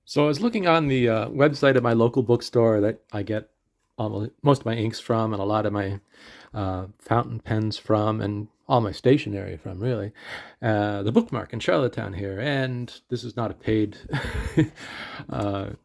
So I was looking on the website of my local bookstore that I get almost most of my inks from, and a lot of my fountain pens from, and all my stationery from, really. The Bookmark in Charlottetown here, and this is not a paid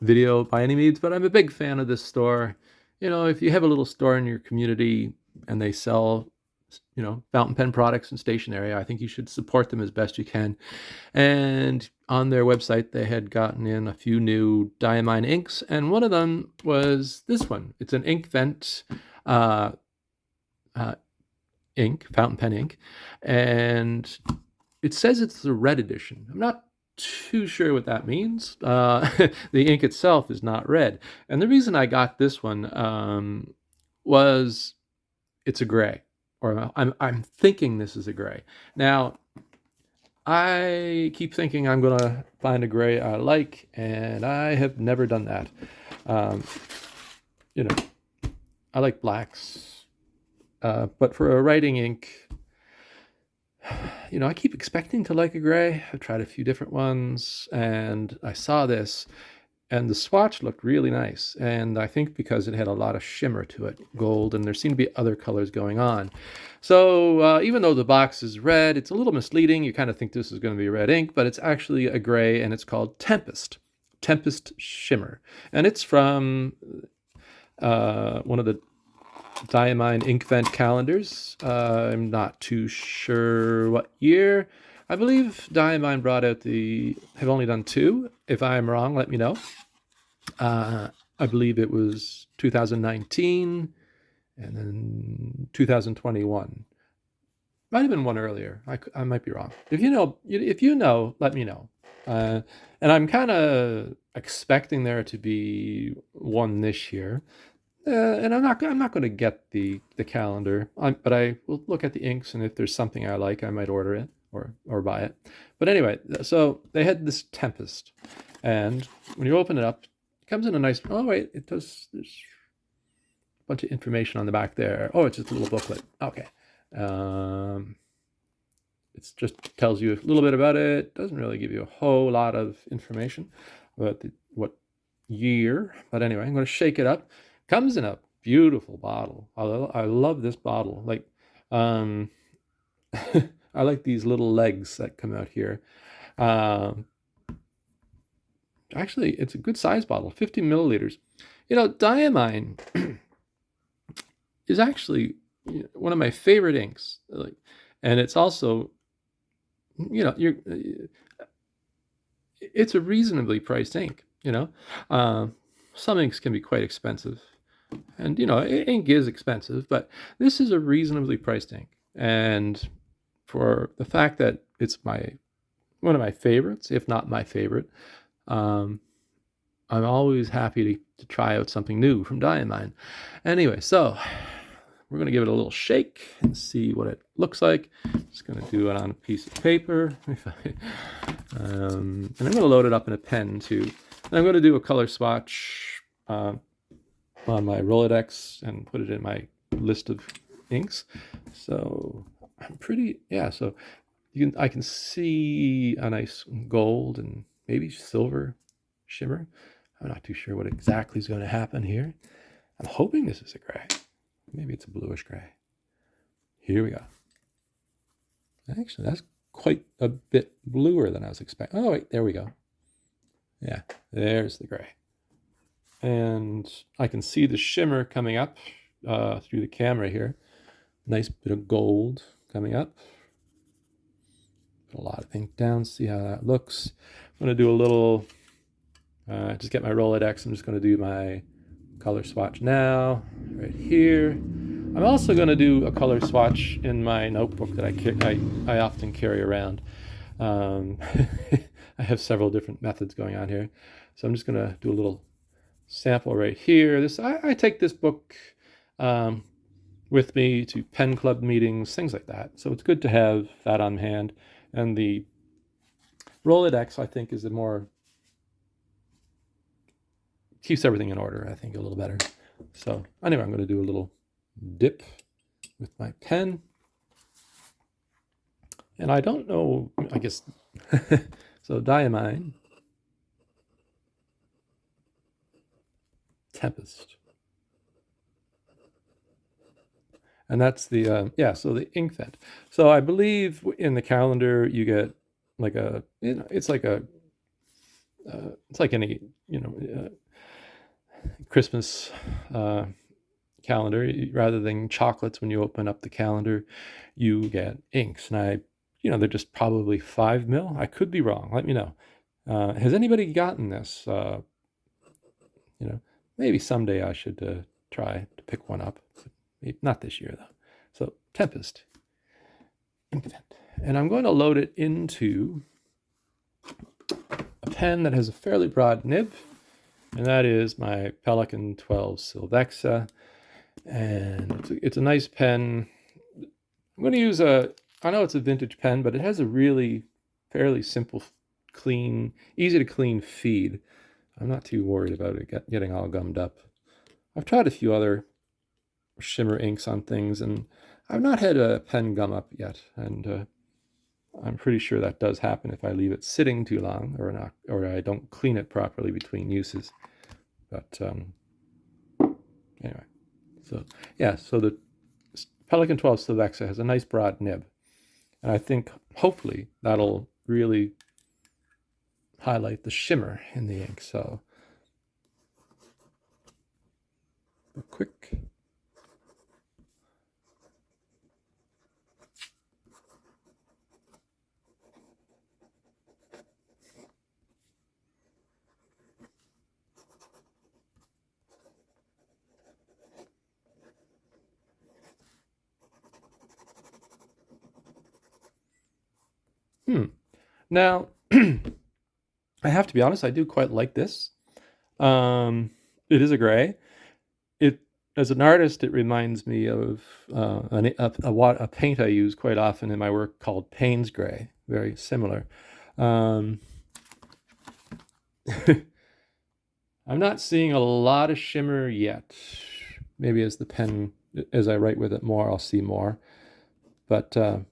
video by any means, but I'm a big fan of this store. You know, if you have a little store in your community and they sell, fountain pen products and stationery, I think you should support them as best you can. And on their website, they had gotten in a few new Diamine inks, and one of them was this one. It's an Inkvent uh, uh, ink, fountain pen ink, and it says it's the red edition. I'm not too sure what that means. The ink itself is not red, and the reason I got this one was it's a gray, or I'm thinking this is a gray. Now, I keep thinking I'm going to find a gray I like, and I have never done that. Um, you know, I like blacks, but for a writing ink, I keep expecting to like a gray. I've tried a few different ones, and I saw this, and the swatch looked really nice. And I think because it had a lot of shimmer to it, gold, and there seemed to be other colors going on. So even though the box is red, it's a little misleading. You kind of think this is going to be red ink, but it's actually a gray, and it's called Tempest Shimmer. And it's from one of the Diamine Inkvent calendars. I'm not too sure what year. I believe Diamine brought out have only done two. If I'm wrong, let me know. I believe it was 2019 and then 2021. Might have been one earlier. I might be wrong. If you know, let me know. And I'm kind of expecting there to be one this year. And I'm not going to get the calendar, but I will look at the inks, and if there's something I like, I might order it or buy it. But anyway, so they had this Tempest, and when you open it up, it comes in a nice. Oh wait, it does. There's a bunch of information on the back there. Oh, it's just a little booklet. Okay, it just tells you a little bit about it. Doesn't really give you a whole lot of information about what year. But anyway, I'm going to shake it up. Comes in a beautiful bottle. I love this bottle. Like, I like these little legs that come out here. Um, Actually, it's a good size bottle, 50 milliliters. Diamine is actually one of my favorite inks. Like, and it's also, it's a reasonably priced ink. Some inks can be quite expensive. And, ink is expensive, but this is a reasonably priced ink. And for the fact that it's one of my favorites, if not my favorite, um, I'm always happy to try out something new from Diamine. Anyway, so we're going to give it a little shake and see what it looks like. Just going to do it on a piece of paper. And I'm going to load it up in a pen, too. And I'm going to do a color swatch on my Rolodex and put it in my list of inks. So so I can see a nice gold and maybe silver shimmer. I'm not too sure what exactly is going to happen here. I'm hoping this is a gray. Maybe it's a bluish gray. Here we go. Actually, that's quite a bit bluer than I was expecting. Oh, wait, there we go. Yeah, there's the gray. And I can see the shimmer coming up through the camera here. Nice bit of gold coming up. Put a lot of ink down, see how that looks. I'm going to do a little, just get my Rolodex. I'm just going to do my color swatch now, right here. I'm also going to do a color swatch in my notebook that I often carry around. I have several different methods going on here. So I'm just going to do a little sample right here. I take this book with me to pen club meetings, things like that. So it's good to have that on hand. And the Rolodex, I think, is keeps everything in order, I think, a little better. So anyway, I'm going to do a little dip with my pen. And I don't know, I guess, so Diamine Tempest. And that's the so the Inkvent. So I believe in the calendar you get like a, it's like any, Christmas calendar. Rather than chocolates, when you open up the calendar, you get inks. And they're just probably 5 mil. I could be wrong. Let me know. Has anybody gotten this? Maybe someday I should try to pick one up. Maybe not this year, though. So, Tempest Inkvent. And I'm going to load it into a pen that has a fairly broad nib, and that is my Pelikan 12 Silvexa. And it's a nice pen. I'm going to use I know it's a vintage pen, but it has a really fairly simple, clean, easy to clean feed. I'm not too worried about it getting all gummed up. I've tried a few other shimmer inks on things, and I've not had a pen gum up yet. And I'm pretty sure that does happen if I leave it sitting too long, or I don't clean it properly between uses. But anyway, so the Pelikan 12 Silvexa has a nice broad nib, and I think hopefully that'll really highlight the shimmer in the ink. So a quick Now, I have to be honest, I do quite like this. It is a gray. As an artist, it reminds me of a paint I use quite often in my work called Payne's Gray. Very similar. I'm not seeing a lot of shimmer yet. Maybe as I write with it more, I'll see more. But so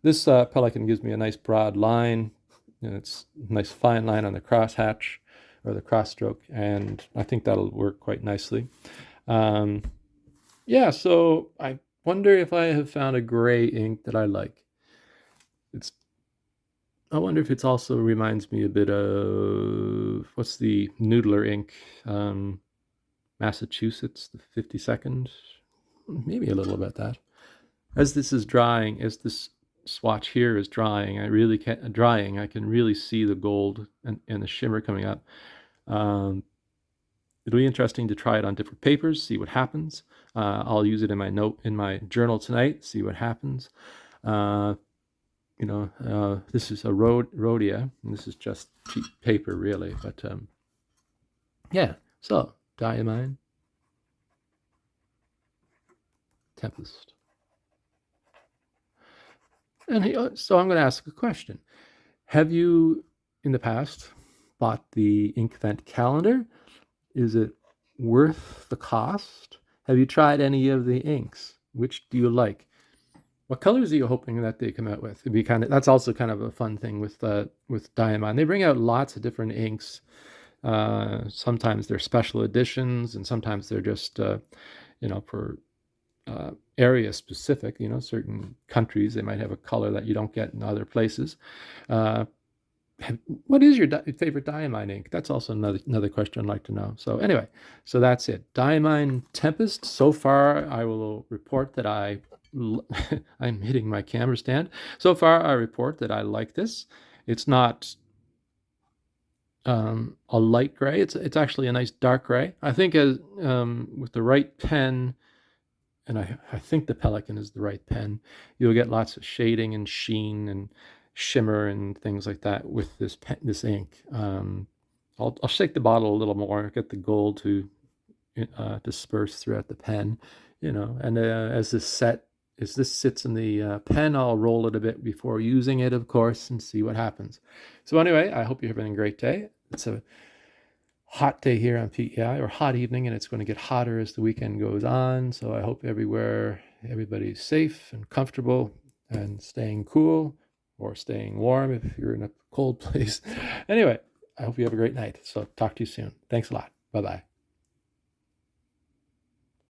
this Pelikan gives me a nice broad line. It's a nice fine line on the crosshatch or the cross stroke, and I think that'll work quite nicely. So I wonder if I have found a gray ink that I like. I wonder if it's also reminds me a bit of, what's the Noodler ink? Massachusetts, the 52nd. Maybe a little bit that. As this swatch here is drying, I can really see the gold and the shimmer coming up. It'll be interesting to try it on different papers, see what happens. I'll use it in my journal tonight, see what happens. This is a Rhodia, and this is just cheap paper, really. But so Diamine Tempest. And so I'm going to ask a question. Have you, in the past, bought the Inkvent calendar? Is it worth the cost? Have you tried any of the inks? Which do you like? What colors are you hoping that they come out with? That's also kind of a fun thing with Diamine. They bring out lots of different inks. Sometimes they're special editions, and sometimes they're just for area specific. Certain countries, they might have a color that you don't get in other places. What is your favorite Diamine ink? That's also another question I'd like to know. So anyway, so that's it. Diamine Tempest. So far, I will report that I'm hitting my camera stand. So far, I report that I like this. It's not a light gray. It's actually a nice dark gray. I think with the right pen, and I think the Pelikan is the right pen, you'll get lots of shading and sheen and shimmer and things like that with this ink. I'll shake the bottle a little more, get the gold to disperse throughout the pen, and as this sits in the pen, I'll roll it a bit before using it, of course, and see what happens. So anyway, I hope you're having a great day. It's a hot day here on PEI, or hot evening, and it's going to get hotter as the weekend goes on. So I hope everybody's safe and comfortable and staying cool, or staying warm if you're in a cold place. Anyway, I hope you have a great night. So talk to you soon. Thanks a lot. Bye-bye.